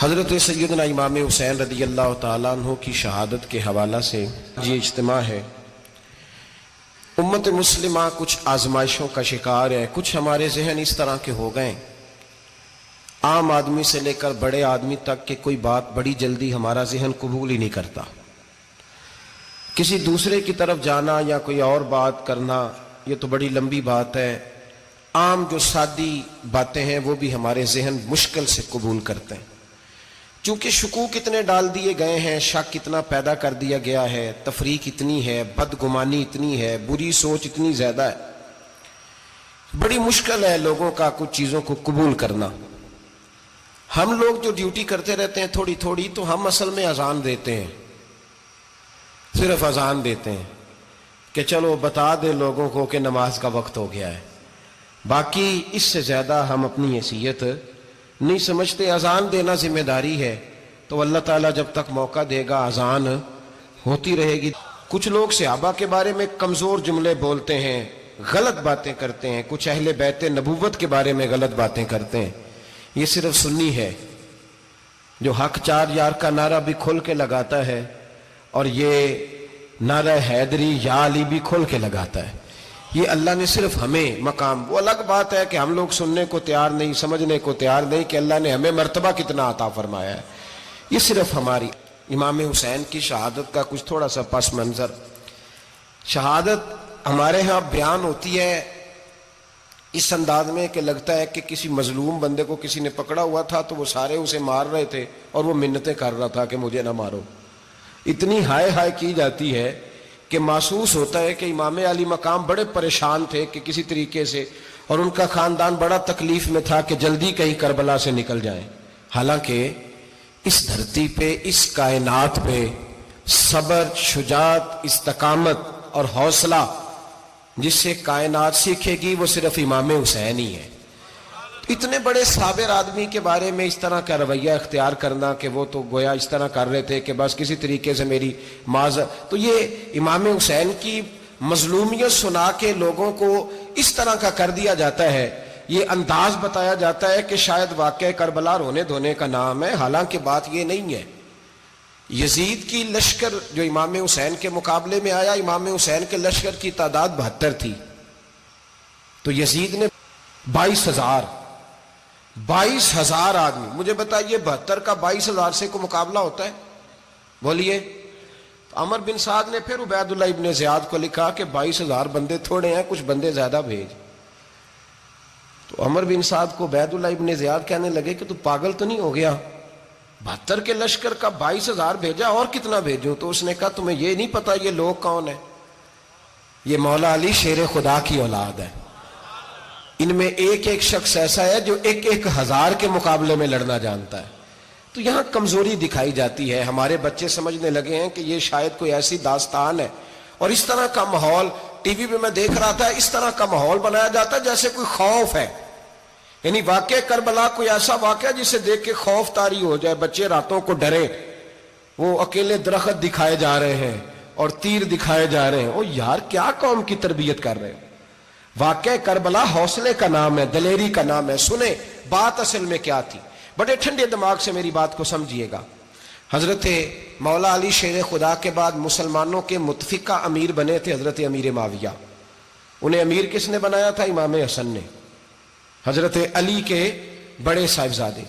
حضرت سیدنا امام حسین رضی اللہ تعالیٰ عنہ کی شہادت کے حوالہ سے یہ اجتماع ہے۔ امت مسلمہ کچھ آزمائشوں کا شکار ہے، کچھ ہمارے ذہن اس طرح کے ہو گئے، عام آدمی سے لے کر بڑے آدمی تک کہ کوئی بات بڑی جلدی ہمارا ذہن قبول ہی نہیں کرتا۔ کسی دوسرے کی طرف جانا یا کوئی اور بات کرنا یہ تو بڑی لمبی بات ہے، عام جو سادی باتیں ہیں وہ بھی ہمارے ذہن مشکل سے قبول کرتے ہیں، چونکہ شکوک اتنے ڈال دیے گئے ہیں، شک اتنا پیدا کر دیا گیا ہے، تفریق اتنی ہے، بدگمانی اتنی ہے، بری سوچ اتنی زیادہ ہے، بڑی مشکل ہے لوگوں کا کچھ چیزوں کو قبول کرنا۔ ہم لوگ جو ڈیوٹی کرتے رہتے ہیں تھوڑی تھوڑی، تو ہم اصل میں اذان دیتے ہیں، صرف اذان دیتے ہیں کہ چلو بتا دے لوگوں کو کہ نماز کا وقت ہو گیا ہے، باقی اس سے زیادہ ہم اپنی حیثیت نہیں سمجھتے۔ اذان دینا ذمہ داری ہے، تو اللہ تعالیٰ جب تک موقع دے گا اذان ہوتی رہے گی۔ کچھ لوگ صحابہ کے بارے میں کمزور جملے بولتے ہیں، غلط باتیں کرتے ہیں، کچھ اہل بیت نبوت کے بارے میں غلط باتیں کرتے ہیں، یہ صرف سنی ہے جو حق چار یار کا نعرہ بھی کھول کے لگاتا ہے اور یہ نعرہ حیدری یا علی بھی کھول کے لگاتا ہے۔ یہ اللہ نے صرف ہمیں مقام، وہ الگ بات ہے کہ ہم لوگ سننے کو تیار نہیں، سمجھنے کو تیار نہیں کہ اللہ نے ہمیں مرتبہ کتنا عطا فرمایا ہے، یہ صرف ہماری۔ امام حسین کی شہادت کا کچھ تھوڑا سا پس منظر۔ شہادت ہمارے ہاں بیان ہوتی ہے اس انداز میں کہ لگتا ہے کہ کسی مظلوم بندے کو کسی نے پکڑا ہوا تھا تو وہ سارے اسے مار رہے تھے اور وہ منتیں کر رہا تھا کہ مجھے نہ مارو، اتنی ہائے ہائے کی جاتی ہے کہ محسوس ہوتا ہے کہ امام علی مقام بڑے پریشان تھے کہ کسی طریقے سے، اور ان کا خاندان بڑا تکلیف میں تھا کہ جلدی کہیں کربلا سے نکل جائیں۔ حالانکہ اس دھرتی پہ، اس کائنات پہ صبر، شجاعت، استقامت اور حوصلہ جس سے کائنات سیکھے گی وہ صرف امام حسین ہی ہے۔ اتنے بڑے صابر آدمی کے بارے میں اس طرح کا رویہ اختیار کرنا کہ وہ تو گویا اس طرح کر رہے تھے کہ بس کسی طریقے سے میری معذرت، تو یہ امام حسین کی مظلومیت سنا کے لوگوں کو اس طرح کا کر دیا جاتا ہے، یہ انداز بتایا جاتا ہے کہ شاید واقعہ کربلا رونے دھونے کا نام ہے، حالانکہ بات یہ نہیں ہے۔ یزید کی لشکر جو امام حسین کے مقابلے میں آیا، امام حسین کے لشکر کی تعداد 72 تھی، تو یزید نے 22,000 آدمی، مجھے بتائیے 72 کا 22,000 سے کوئی مقابلہ ہوتا ہے؟ بولیے۔ عمر بن سعد نے پھر عبید اللہ ابن زیاد کو لکھا کہ 22,000 بندے تھوڑے ہیں، کچھ بندے زیادہ بھیج۔ تو عمر بن سعد کو عبید اللہ ابن زیاد کہنے لگے کہ تو پاگل تو نہیں ہو گیا، 72 کے لشکر کا 22,000 بھیجا، اور کتنا بھیجو؟ تو اس نے کہا تمہیں یہ نہیں پتا یہ لوگ کون ہیں؟ یہ مولا علی شیر خدا کی اولاد ہے، ان میں ایک ایک شخص ایسا ہے جو 1,000 کے مقابلے میں لڑنا جانتا ہے۔ تو یہاں کمزوری دکھائی جاتی ہے، ہمارے بچے سمجھنے لگے ہیں کہ یہ شاید کوئی ایسی داستان ہے، اور اس طرح کا ماحول ٹی وی پہ میں دیکھ رہا تھا، اس طرح کا ماحول بنایا جاتا ہے جیسے کوئی خوف ہے، یعنی واقع کربلا کوئی ایسا واقعہ جسے دیکھ کے خوف طاری ہو جائے، بچے راتوں کو ڈرے، وہ اکیلے درخت دکھائے جا رہے ہیں اور تیر دکھائے جا رہے ہیں۔ او یار کیا قوم کی تربیت کر رہے ہیں؟ واقعہ کربلا حوصلے کا نام ہے، دلیری کا نام ہے۔ سنیں بات اصل میں کیا تھی، بڑے ٹھنڈے دماغ سے میری بات کو سمجھیے گا۔ حضرت مولا علی شیر خدا کے بعد مسلمانوں کے متفقہ امیر بنے تھے حضرت امیر معاویہ۔ انہیں امیر کس نے بنایا تھا؟ امام حسن نے، حضرت علی کے بڑے صاحبزادے۔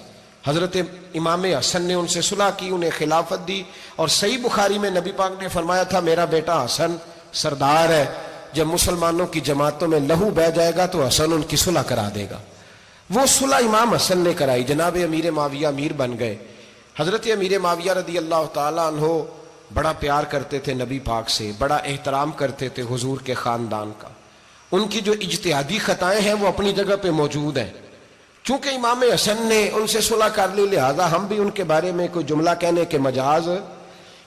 حضرت امام حسن نے ان سے صلح کی، انہیں خلافت دی، اور صحیح بخاری میں نبی پاک نے فرمایا تھا میرا بیٹا حسن سردار ہے، جب مسلمانوں کی جماعتوں میں لہو بہ جائے گا تو حسن ان کی صلح کرا دے گا۔ وہ صلح امام حسن نے کرائی، جناب امیر معاویہ امیر بن گئے۔ حضرت امیر معاویہ رضی اللہ تعالیٰ عنہ بڑا پیار کرتے تھے نبی پاک سے، بڑا احترام کرتے تھے حضور کے خاندان کا۔ ان کی جو اجتہادی خطائیں ہیں وہ اپنی جگہ پہ موجود ہیں، چونکہ امام حسن نے ان سے صلح کر لی، لہذا ہم بھی ان کے بارے میں کوئی جملہ کہنے کے مجاز،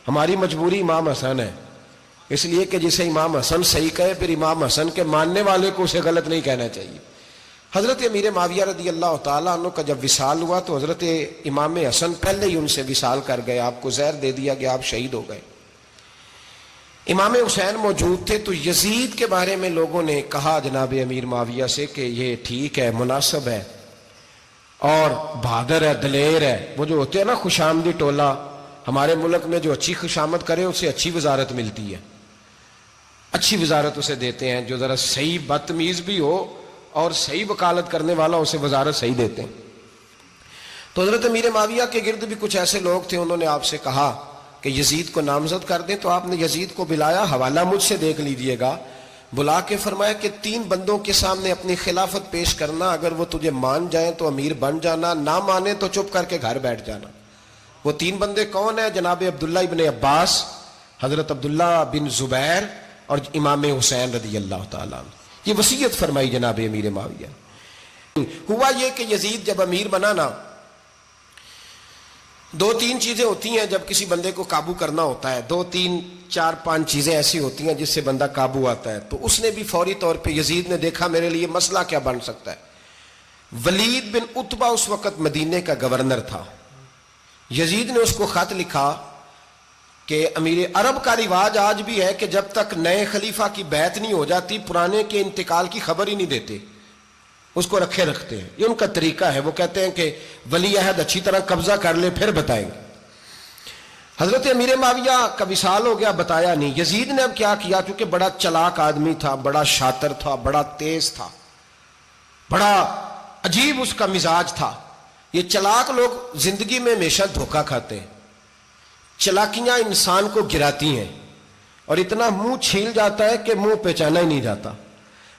ہماری مجبوری امام حسن ہے، اس لیے کہ جسے امام حسن صحیح کہے پھر امام حسن کے ماننے والے کو اسے غلط نہیں کہنا چاہیے۔ حضرت امیر معاویہ رضی اللہ تعالیٰ عنہ کا جب وصال ہوا تو حضرت امام حسن پہلے ہی ان سے وصال کر گئے، آپ کو زہر دے دیا گیا، آپ شہید ہو گئے۔ امام حسین موجود تھے، تو یزید کے بارے میں لوگوں نے کہا جناب امیر معاویہ سے کہ یہ ٹھیک ہے، مناسب ہے، اور بہادر ہے، دلیر ہے. وہ جو ہوتے ہیں نا خوش آمدی ٹولہ، ہمارے ملک میں جو اچھی خوشامد کرے اسے اچھی وزارت ملتی ہے، اچھی وزارت اسے دیتے ہیں. جو ذرا صحیح بدتمیز بھی ہو اور صحیح وکالت کرنے والا اسے وزارت صحیح دیتے ہیں. تو حضرت امیر معاویہ کے گرد بھی کچھ ایسے لوگ تھے، انہوں نے آپ سے کہا کہ یزید کو نامزد کر دیں. تو آپ نے یزید کو بلایا، حوالہ مجھ سے دیکھ لیجئے گا، بلا کے فرمایا کہ 3 بندوں کے سامنے اپنی خلافت پیش کرنا، اگر وہ تجھے مان جائیں تو امیر بن جانا، نہ مانے تو چپ کر کے گھر بیٹھ جانا. وہ 3 بندے کون ہیں؟ جناب عبداللہ ابن عباس، حضرت عبداللہ بن زبیر اور امام حسین رضی اللہ تعالیٰ عنہ. یہ وصیت فرمائی جناب امیر معاویہ. ہوا یہ کہ یزید جب امیر بنا نا، 2-3 چیزیں ہوتی ہیں جب کسی بندے کو قابو کرنا ہوتا ہے، 2-3-4-5 چیزیں ایسی ہوتی ہیں جس سے بندہ قابو آتا ہے. تو اس نے بھی فوری طور پہ، یزید نے دیکھا میرے لیے مسئلہ کیا بن سکتا ہے. ولید بن عتبہ اس وقت مدینے کا گورنر تھا. یزید نے اس کو خط لکھا کہ امیر عرب کا رواج آج بھی ہے کہ جب تک نئے خلیفہ کی بیعت نہیں ہو جاتی پرانے کے انتقال کی خبر ہی نہیں دیتے، اس کو رکھے رکھتے ہیں. یہ ان کا طریقہ ہے. وہ کہتے ہیں کہ ولی عہد اچھی طرح قبضہ کر لے پھر بتائیں گے. حضرت امیر معاویہ کا وصال ہو گیا، بتایا نہیں. یزید نے اب کیا کیا، چونکہ بڑا چلاک آدمی تھا، بڑا شاطر تھا، بڑا تیز تھا، بڑا عجیب اس کا مزاج تھا. یہ چلاک لوگ زندگی میں ہمیشہ دھوکہ کھاتے ہیں، چلاکیاں انسان کو گراتی ہیں اور اتنا منہ چھیل جاتا ہے کہ منہ پہچانا ہی نہیں جاتا.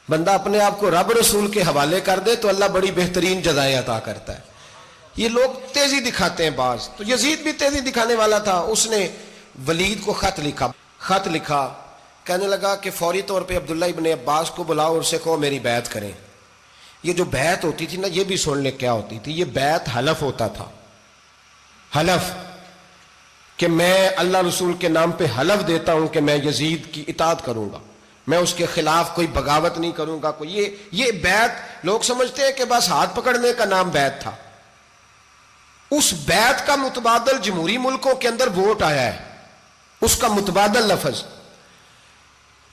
بندہ اپنے آپ کو رب رسول کے حوالے کر دے تو اللہ بڑی بہترین جزائیں عطا کرتا ہے. یہ لوگ تیزی دکھاتے ہیں بعض. تو یزید بھی تیزی دکھانے والا تھا. اس نے ولید کو خط لکھا، کہنے لگا کہ فوری طور پہ عبداللہ ابن عباس کو بلاؤ اور اسے کہو میری بیعت کریں. یہ جو بیعت ہوتی تھی نا، یہ بھی سن لے کیا ہوتی تھی. یہ بیعت حلف ہوتا تھا. حلف کہ میں اللہ رسول کے نام پہ حلف دیتا ہوں کہ میں یزید کی اطاعت کروں گا، میں اس کے خلاف کوئی بغاوت نہیں کروں گا. یہ بیعت لوگ سمجھتے ہیں کہ بس ہاتھ پکڑنے کا نام بیعت تھا. اس بیعت کا متبادل جمہوری ملکوں کے اندر ووٹ آیا ہے، اس کا متبادل لفظ.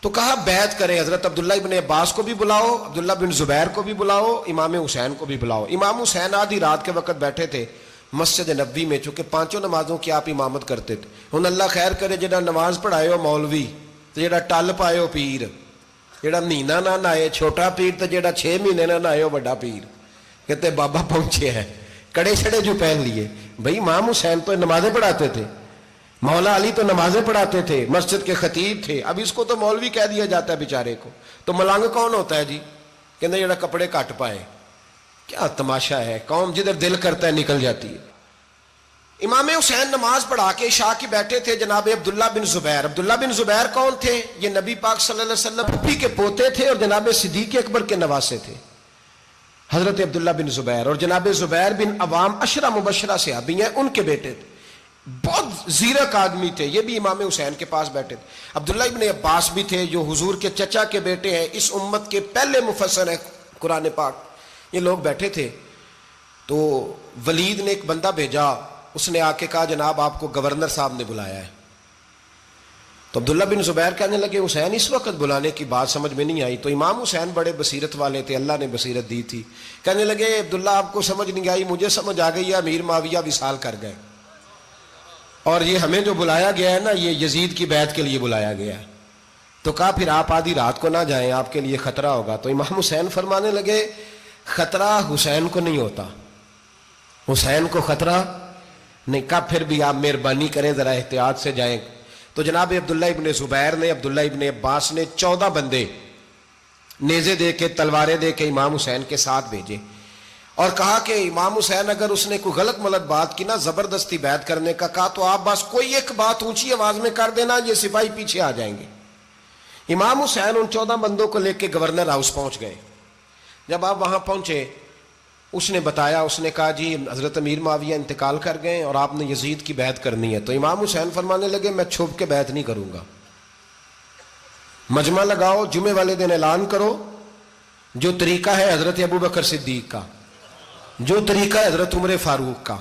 تو کہا بیعت کریں. حضرت عبداللہ ابن عباس کو بھی بلاؤ، عبداللہ بن زبیر کو بھی بلاؤ، امام حسین کو بھی بلاؤ. امام حسین آدھی رات کے وقت بیٹھے تھے مسجد نبوی میں، چونکہ 5 نمازوں کی آپ امامت کرتے تھے. ہن اللہ خیر کرے، جڑا نماز پڑھائے ہو مولوی تو جڑا ٹل پائے ہو پیر، جڑا مہینہ نہ نہائے چھوٹا پیر، تو جڑا 6 مہینے نہ نہائے ہو بڑا پیر. کہتے بابا پہنچے ہیں، کڑے چھڑے جو پہن لیے. بھائی امام حسین تو نمازیں پڑھاتے تھے، مولا علی تو نمازیں پڑھاتے تھے، مسجد کے خطیب تھے. اب اس کو تو مولوی کہہ دیا جاتا ہے بیچارے کو. تو ملنگ کون ہوتا ہے جی؟ کہتے جڑا کپڑے کٹ پائے. کیا تماشا ہے، قوم جدھر دل کرتا ہے نکل جاتی ہے. امام حسین نماز پڑھا کے عشاء کی بیٹھے تھے جناب عبداللہ بن زبیر. عبداللہ بن زبیر کون تھے؟ یہ نبی پاک صلی اللہ علیہ وسلم پھپھی کے پوتے تھے اور جناب صدیق اکبر کے نواسے تھے. حضرت عبداللہ بن زبیر اور جناب زبیر بن عوام عشرہ مبشرہ صحابی ہیں، ان کے بیٹے تھے. بہت زیرک آدمی تھے. یہ بھی امام حسین کے پاس بیٹھے تھے. عبداللہ ابن عباس بھی تھے جو حضور کے چچا کے بیٹے ہیں، اس امت کے پہلے مفسر ہیں قرآن پاک. یہ لوگ بیٹھے تھے. تو ولید نے ایک بندہ بھیجا، اس نے آ کے کہا جناب آپ کو گورنر صاحب نے بلایا ہے. تو عبداللہ بن زبیر کہنے لگے حسین اس وقت بلانے کی بات سمجھ میں نہیں آئی. تو امام حسین بڑے بصیرت والے تھے، اللہ نے بصیرت دی تھی. کہنے لگے عبداللہ آپ کو سمجھ نہیں آئی، مجھے سمجھ آ گئی ہے، امیر معاویہ وصال کر گئے اور یہ ہمیں جو بلایا گیا ہے نا، یہ یزید کی بیعت کے لیے بلایا گیا ہے. تو کہا پھر آپ آدھی رات کو نہ جائیں، آپ کے لیے خطرہ ہوگا. تو امام حسین فرمانے لگے خطرہ حسین کو نہیں ہوتا، حسین کو خطرہ نہیں. کہا پھر بھی آپ مہربانی کریں ذرا احتیاط سے جائیں. تو جناب عبداللہ ابن زبیر نے، عبداللہ ابن عباس نے 14 بندے نیزے دے کے، تلواریں دے کے امام حسین کے ساتھ بھیجے اور کہا کہ امام حسین اگر اس نے کوئی غلط ملت بات کی نا، زبردستی بیعت کرنے کا کہا، تو آپ بس کوئی ایک بات اونچی آواز میں کر دینا، یہ سپاہی پیچھے آ جائیں گے. امام حسین ان 14 بندوں کو لے کے گورنر ہاؤس پہنچ گئے. جب آپ وہاں پہنچے اس نے بتایا، اس نے کہا جی حضرت امیر معاویہ انتقال کر گئے اور آپ نے یزید کی بیعت کرنی ہے. تو امام حسین فرمانے لگے میں چھپ کے بیعت نہیں کروں گا، مجمع لگاؤ، جمعے والے دن اعلان کرو. جو طریقہ ہے حضرت ابوبکر صدیق کا، جو طریقہ ہے حضرت عمر فاروق کا،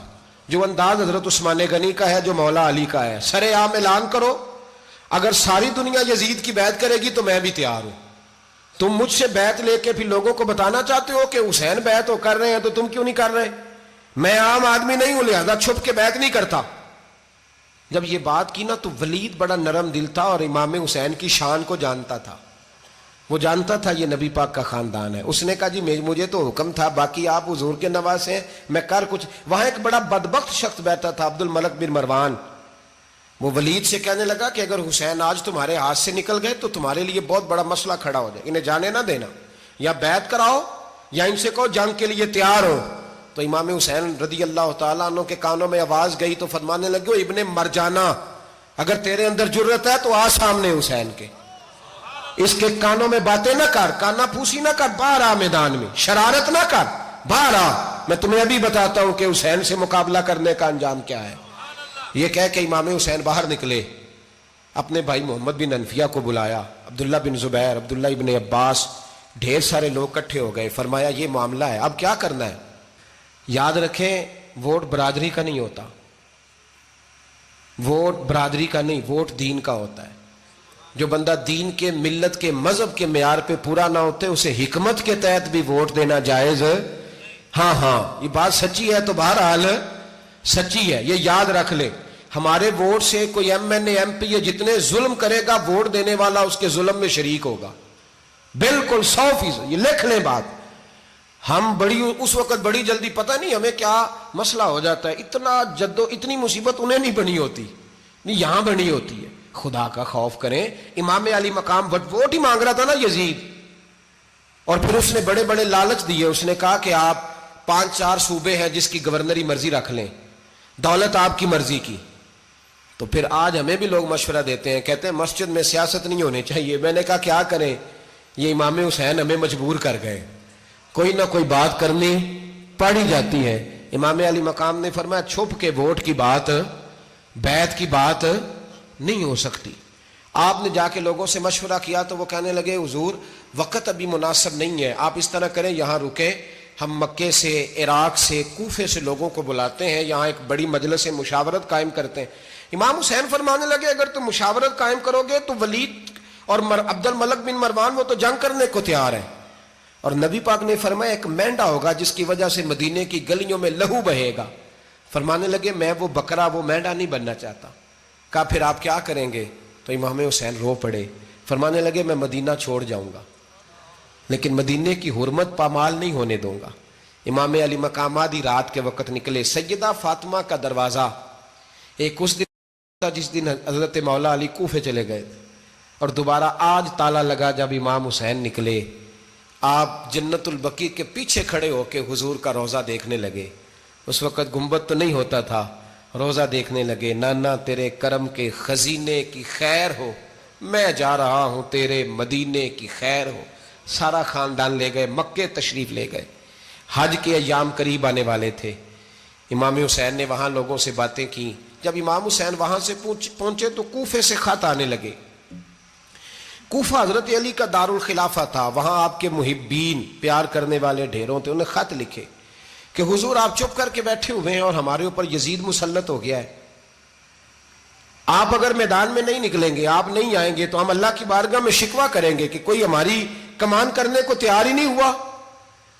جو انداز حضرت عثمان غنی کا ہے، جو مولا علی کا ہے، سر عام اعلان کرو. اگر ساری دنیا یزید کی بیعت کرے گی تو میں بھی تیار ہوں. تم مجھ سے بیعت لے کے پھر لوگوں کو بتانا چاہتے ہو کہ حسین بیعت ہو کر رہے ہیں تو تم کیوں نہیں کر رہے؟ میں عام آدمی نہیں ہوں لہذا چھپ کے بیعت نہیں کرتا. جب یہ بات کی نا تو ولید بڑا نرم دل تھا اور امام حسین کی شان کو جانتا تھا. وہ جانتا تھا یہ نبی پاک کا خاندان ہے. اس نے کہا جی مجھے تو حکم تھا، باقی آپ حضور کے نواز ہیں، میں کر کچھ. وہاں ایک بڑا بدبخت شخص بیٹھا تھا، عبد الملک بن مروان. وہ ولید سے کہنے لگا کہ اگر حسین آج تمہارے ہاتھ سے نکل گئے تو تمہارے لیے بہت بڑا مسئلہ کھڑا ہو جائے، انہیں جانے نہ دینا، یا بیعت کراؤ یا ان سے کہو جنگ کے لیے تیار ہو. تو امام حسین رضی اللہ تعالیٰ عنہ کے کانوں میں آواز گئی تو فرمانے لگے ابن مرجانہ، اگر تیرے اندر جرت ہے تو آ سامنے حسین کے، اس کے کانوں میں باتیں نہ کر، کانا پھوسی نہ کر، باہر آ میدان میں، شرارت نہ کر، باہر آ، میں تمہیں ابھی بتاتا ہوں کہ حسین سے مقابلہ کرنے کا انجام کیا ہے. یہ کہہ کہ امام حسین باہر نکلے، اپنے بھائی محمد بن انفیہ کو بلایا، عبداللہ بن زبیر، عبداللہ ابن عباس، ڈھیر سارے لوگ اکٹھے ہو گئے. فرمایا یہ معاملہ ہے، اب کیا کرنا ہے. یاد رکھیں ووٹ برادری کا نہیں ہوتا، ووٹ برادری کا نہیں، ووٹ دین کا ہوتا ہے. جو بندہ دین کے، ملت کے، مذہب کے معیار پہ پورا نہ ہوتے اسے حکمت کے تحت بھی ووٹ دینا جائز. ہاں یہ بات سچی ہے تو بہرحال سچی ہے، یہ یاد رکھ لے. ہمارے ووٹ سے کوئی ایم این اے، ایم پی اے جتنے ظلم کرے گا ووٹ دینے والا اس کے ظلم میں شریک ہوگا، بالکل 100%. یہ لکھ لیں بات. ہم اس وقت بڑی جلدی، پتہ نہیں ہمیں کیا مسئلہ ہو جاتا ہے، اتنا اتنی مصیبت انہیں نہیں بنی ہوتی، نہیں یہاں بنی ہوتی ہے. خدا کا خوف کریں. امام علی مقام ووٹ ہی مانگ رہا تھا نا یزید، اور پھر اس نے بڑے بڑے لالچ دیے. اس نے کہا کہ آپ 5-4 صوبے ہیں جس کی گورنری مرضی رکھ لیں، دولت آپ کی مرضی کی. تو پھر آج ہمیں بھی لوگ مشورہ دیتے ہیں، کہتے ہیں مسجد میں سیاست نہیں ہونی چاہیے. میں نے کہا کیا کریں، یہ امام حسین ہمیں مجبور کر گئے، کوئی نہ کوئی بات کرنی پڑی جاتی ہے. امام علی مقام نے فرمایا چھپ کے ووٹ کی بات، بیعت کی بات نہیں ہو سکتی. آپ نے جا کے لوگوں سے مشورہ کیا تو وہ کہنے لگے حضور وقت ابھی مناسب نہیں ہے، آپ اس طرح کریں یہاں رکیں، ہم مکے سے، عراق سے، کوفے سے لوگوں کو بلاتے ہیں، یہاں ایک بڑی مجلس مشاورت قائم کرتے ہیں. امام حسین فرمانے لگے اگر تم مشاورت قائم کرو گے تو ولید اور عبد الملک بن مروان وہ تو جنگ کرنے کو تیار ہیں، اور نبی پاک نے فرمایا ایک مینڈا ہوگا جس کی وجہ سے مدینے کی گلیوں میں لہو بہے گا. فرمانے لگے میں وہ بکرا، وہ مینڈا نہیں بننا چاہتا. کہا پھر آپ کیا کریں گے؟ تو امام حسین رو پڑے، فرمانے لگے میں مدینہ چھوڑ جاؤں گا لیکن مدینے کی حرمت پامال نہیں ہونے دوں گا. امام علی مقام آدھی رات کے وقت نکلے. سیدہ فاطمہ کا دروازہ ایک اس دن تھا جس دن حضرت مولا علی کوفے چلے گئے، اور دوبارہ آج تالا لگا جب امام حسین نکلے. آپ جنت البقیع کے پیچھے کھڑے ہو کے حضور کا روضہ دیکھنے لگے. اس وقت گنبد تو نہیں ہوتا تھا، روضہ دیکھنے لگے. نانا تیرے کرم کے خزینے کی خیر ہو، میں جا رہا ہوں تیرے مدینے کی خیر ہو. سارا خاندان لے گئے، مکے تشریف لے گئے. حج کے ایام قریب آنے والے تھے. امام حسین نے وہاں لوگوں سے باتیں کی. جب امام حسین وہاں سے پہنچے تو کوفے سے خط آنے لگے. کوفہ حضرت علی کا دارالخلافہ تھا، وہاں آپ کے محبین، پیار کرنے والے ڈھیروں تھے. انہیں خط لکھے کہ حضور آپ چپ کر کے بیٹھے ہوئے ہیں اور ہمارے اوپر یزید مسلط ہو گیا ہے. آپ اگر میدان میں نہیں نکلیں گے، آپ نہیں آئیں گے تو ہم اللہ کی بارگاہ میں شکوہ کریں گے کہ کوئی ہماری کمان کرنے کو تیار ہی نہیں ہوا.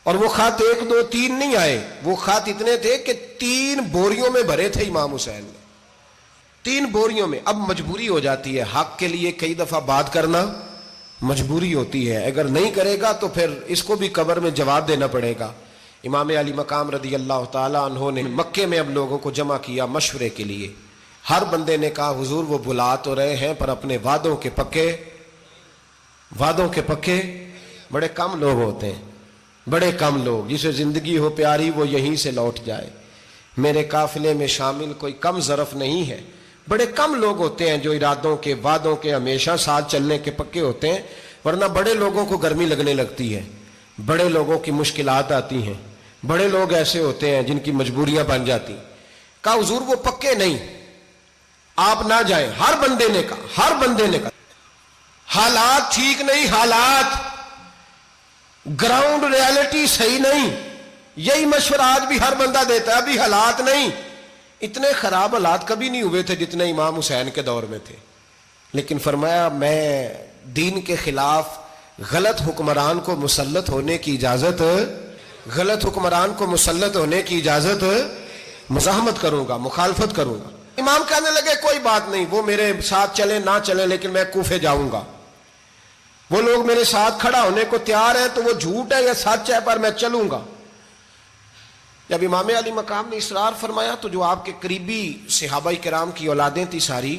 اور وہ خط 1 2 3 نہیں آئے، وہ خط اتنے تھے کہ 3 بوریوں میں بھرے تھے امام حسین نے، 3 بوریوں میں. اب مجبوری ہو جاتی ہے، حق کے لیے کئی دفعہ بات کرنا مجبوری ہوتی ہے. اگر نہیں کرے گا تو پھر اس کو بھی قبر میں جواب دینا پڑے گا. امام علی مقام رضی اللہ تعالیٰ عنہ نے مکے میں اب لوگوں کو جمع کیا مشورے کے لیے. ہر بندے نے کہا حضور وہ بلا تو رہے ہیں پر اپنے وعدوں کے پکے بڑے کم لوگ ہوتے ہیں، بڑے کم لوگ. جسے زندگی ہو پیاری وہ یہیں سے لوٹ جائے. میرے قافلے میں شامل کوئی کم ظرف نہیں ہے. بڑے کم لوگ ہوتے ہیں جو ارادوں کے، وعدوں کے ہمیشہ ساتھ چلنے کے پکے ہوتے ہیں، ورنہ بڑے لوگوں کو گرمی لگنے لگتی ہے، بڑے لوگوں کی مشکلات آتی ہیں، بڑے لوگ ایسے ہوتے ہیں جن کی مجبوریاں بن جاتی. کہا حضور وہ پکے نہیں، آپ نہ جائیں. ہر بندے نے کہا حالات ٹھیک نہیں، حالات گراؤنڈ ریالٹی صحیح نہیں. یہی مشورہ آج بھی ہر بندہ دیتا ہے، ابھی حالات نہیں. اتنے خراب حالات کبھی نہیں ہوئے تھے جتنے امام حسین کے دور میں تھے. لیکن فرمایا میں دین کے خلاف غلط حکمران کو مسلط ہونے کی اجازت غلط حکمران کو مسلط ہونے کی اجازت مزاحمت کروں گا، مخالفت کروں گا۔ امام کہنے لگے کوئی بات نہیں، وہ میرے ساتھ چلے نہ چلے لیکن میں کوفے جاؤں گا، وہ لوگ میرے ساتھ کھڑا ہونے کو تیار ہے تو وہ جھوٹ ہے یا سچ ہے پر میں چلوں گا۔ جب امام علی مقام نے اصرار فرمایا تو جو آپ کے قریبی صحابہ کرام کی اولادیں تھی ساری،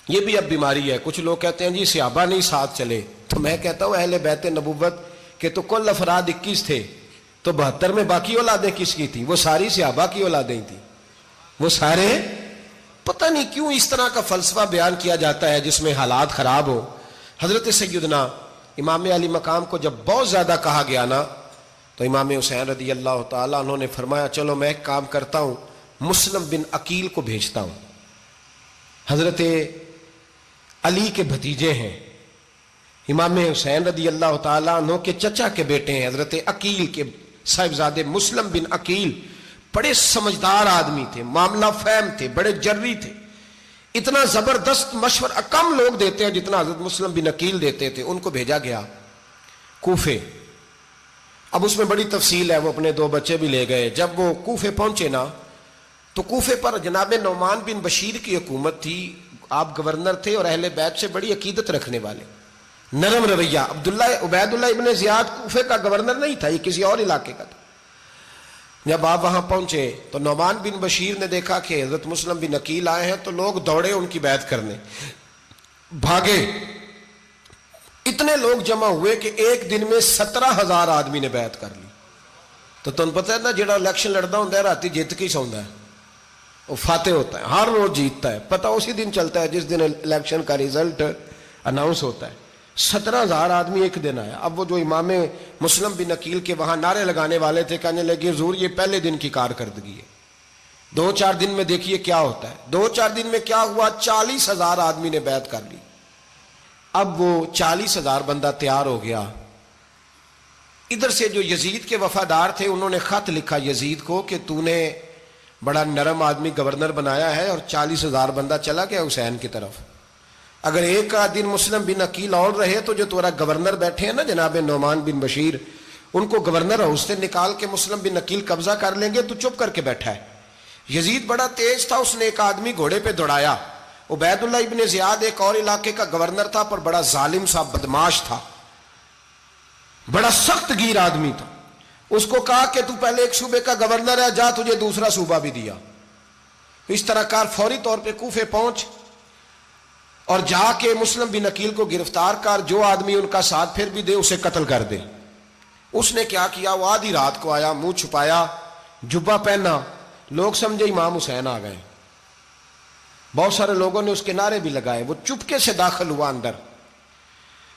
یہ بھی اب بیماری ہے، کچھ لوگ کہتے ہیں جی صحابہ نہیں ساتھ چلے، تو میں کہتا ہوں اہل بیت نبوت کے تو کل افراد 21 تھے، تو 72 میں باقی اولادیں کس کی تھیں؟ وہ ساری صحابہ کی اولادیں تھیں، وہ سارے۔ پتہ نہیں کیوں اس طرح کا فلسفہ بیان کیا جاتا ہے جس میں حالات خراب ہو۔ حضرت سیدنا امام علی مقام کو جب بہت زیادہ کہا گیا نا تو امام حسین رضی اللہ تعالیٰ انہوں نے فرمایا چلو میں ایک کام کرتا ہوں، مسلم بن عقیل کو بھیجتا ہوں، حضرت علی کے بھتیجے ہیں، امام حسین رضی اللہ تعالیٰ عنہ کے چچا کے بیٹے ہیں، حضرت عقیل کے صاحبزادے مسلم بن عقیل بڑے سمجھدار آدمی تھے، معاملہ فہم تھے، بڑے جری تھے، اتنا زبردست مشورہ کم لوگ دیتے ہیں جتنا حضرت مسلم بن عقیل دیتے تھے۔ ان کو بھیجا گیا کوفے۔ اب اس میں بڑی تفصیل ہے، وہ اپنے 2 بچے بھی لے گئے۔ جب وہ کوفے پہنچے نا تو کوفے پر جناب نعمان بن بشیر کی حکومت تھی، آپ گورنر تھے اور اہل بیت سے بڑی عقیدت رکھنے والے، نرم رویہ۔ عبید اللہ ابن زیاد کوفے کا گورنر نہیں تھا، یہ کسی اور علاقے کا تھا۔ جب آپ وہاں پہنچے تو نعمان بن بشیر نے دیکھا کہ حضرت مسلم بن عقیل آئے ہیں تو لوگ دوڑے ان کی بیعت کرنے، بھاگے، اتنے لوگ جمع ہوئے کہ ایک دن میں 17,000 آدمی نے بیعت کر لی۔ تو تمہیں پتہ ہے نا جڑا الیکشن لڑتا ہوں راتی جیت کے ہی سوندا ہے، وہ فاتح ہوتا ہے، ہر روز جیتتا ہے، پتہ اسی دن چلتا ہے جس دن الیکشن کا ریزلٹ اناؤنس ہوتا ہے۔ 17,000 آدمی ایک دن آیا۔ اب وہ جو امام مسلم بن عقیل کے وہاں نعرے لگانے والے تھے کہنے لگے حضور یہ پہلے دن کی کارکردگی ہے، 2-4 دن میں دیکھیے کیا ہوتا ہے۔ 2-4 دن میں کیا ہوا؟ 40,000 آدمی نے بیعت کر لی۔ اب وہ 40,000 بندہ تیار ہو گیا۔ ادھر سے جو یزید کے وفادار تھے انہوں نے خط لکھا یزید کو کہ تو نے بڑا نرم آدمی گورنر بنایا ہے اور 40,000 بندہ چلا گیا حسین کی طرف، اگر ایک دن مسلم بن عقیل اور رہے تو جو تمہارا گورنر بیٹھے ہیں نا جناب نعمان بن بشیر، ان کو گورنر ہاؤس سے نکال کے مسلم بن عقیل قبضہ کر لیں گے، تو چپ کر کے بیٹھا ہے۔ یزید بڑا تیز تھا، اس نے ایک آدمی گھوڑے پہ دوڑایا۔ عبید اللہ ابن زیاد ایک اور علاقے کا گورنر تھا پر بڑا ظالم سا بدماش تھا، بڑا سخت گیر آدمی تھا۔ اس کو کہا کہ تو پہلے ایک صوبے کا گورنر ہے، جا تجھے دوسرا صوبہ بھی دیا۔ اس طرح کار فوری طور پہ کوفے پہنچ اور جا کے مسلم بن عقیل کو گرفتار کر، جو آدمی ان کا ساتھ پھر بھی دے اسے قتل کر دے۔ اس نے کیا کیا؟ وہ آدھی رات کو آیا، منہ چھپایا، جبہ پہنا، لوگ سمجھے امام حسین آ گئے۔ بہت سارے لوگوں نے اس کے نعرے بھی لگائے۔ وہ چپکے سے داخل ہوا اندر،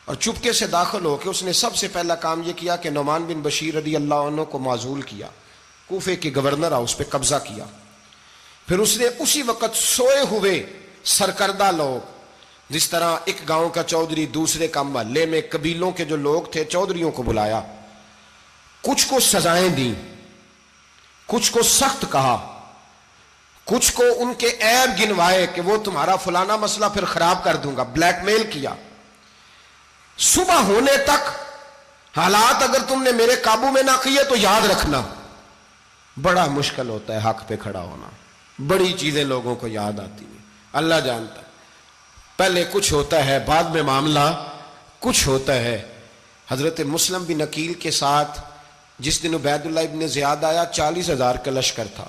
اور چپکے سے داخل ہو کے اس نے سب سے پہلا کام یہ کیا کہ نعمان بن بشیر رضی اللہ عنہ کو معزول کیا، کوفے کے گورنر ہاؤس پہ قبضہ کیا۔ پھر اس نے اسی وقت سوئے ہوئے سرکردہ لوگ، جس طرح ایک گاؤں کا چودھری دوسرے کا محلے میں قبیلوں کے جو لوگ تھے چودھریوں کو بلایا، کچھ کو سزائیں دیں، کچھ کو سخت کہا، کچھ کو ان کے عیب گنوائے کہ وہ تمہارا فلانا مسئلہ پھر خراب کر دوں گا، بلیک میل کیا۔ صبح ہونے تک حالات اگر تم نے میرے قابو میں نہ کیے تو یاد رکھنا بڑا مشکل ہوتا ہے حق پہ کھڑا ہونا، بڑی چیزیں لوگوں کو یاد آتی ہیں، اللہ جانتا ہے۔ پہلے کچھ ہوتا ہے، بعد میں معاملہ کچھ ہوتا ہے۔ حضرت مسلم بن عقیل کے ساتھ جس دن عبید اللہ ابن زیاد آیا 40,000 کا لشکر تھا۔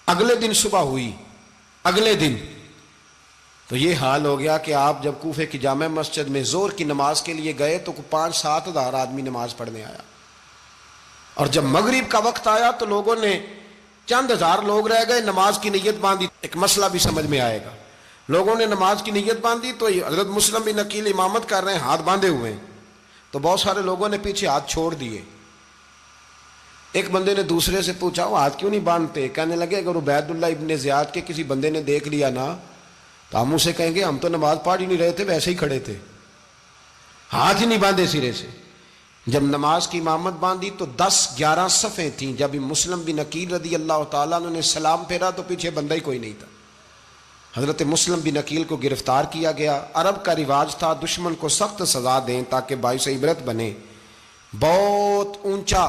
اگلے دن صبح ہوئی، اگلے دن تو یہ حال ہو گیا کہ آپ جب کوفے کی جامع مسجد میں زور کی نماز کے لیے گئے تو 5-7 ہزار آدمی نماز پڑھنے آیا، اور جب مغرب کا وقت آیا تو لوگوں نے چند ہزار لوگ رہ گئے، نماز کی نیت باندھی۔ ایک مسئلہ بھی سمجھ میں آئے گا، لوگوں نے نماز کی نیت باندھی تو حضرت مسلم بن عقیل امامت کر رہے ہیں، ہاتھ باندھے ہوئے ہیں، تو بہت سارے لوگوں نے پیچھے ہاتھ چھوڑ دیے۔ ایک بندے نے دوسرے سے پوچھا وہ ہاتھ کیوں نہیں باندھتے؟ کہنے لگے اگر عبید اللہ ابن زیاد کے کسی بندے نے دیکھ لیا نا تو ہم اسے کہیں گے ہم تو نماز پڑھ ہی نہیں رہے تھے، ویسے ہی کھڑے تھے، ہاتھ ہی نہیں باندھے سرے سے۔ جب نماز کی امامت باندھی تو 10-11 صفیں تھیں۔ جب مسلم بن عقیل رضی اللہ تعالیٰ عنہ نے سلام پھیرا تو پیچھے بندہ ہی کوئی نہیں تھا۔ حضرت مسلم بن عقیل کو گرفتار کیا گیا۔ عرب کا رواج تھا دشمن کو سخت سزا دیں تاکہ باعث عبرت بنے۔ بہت اونچا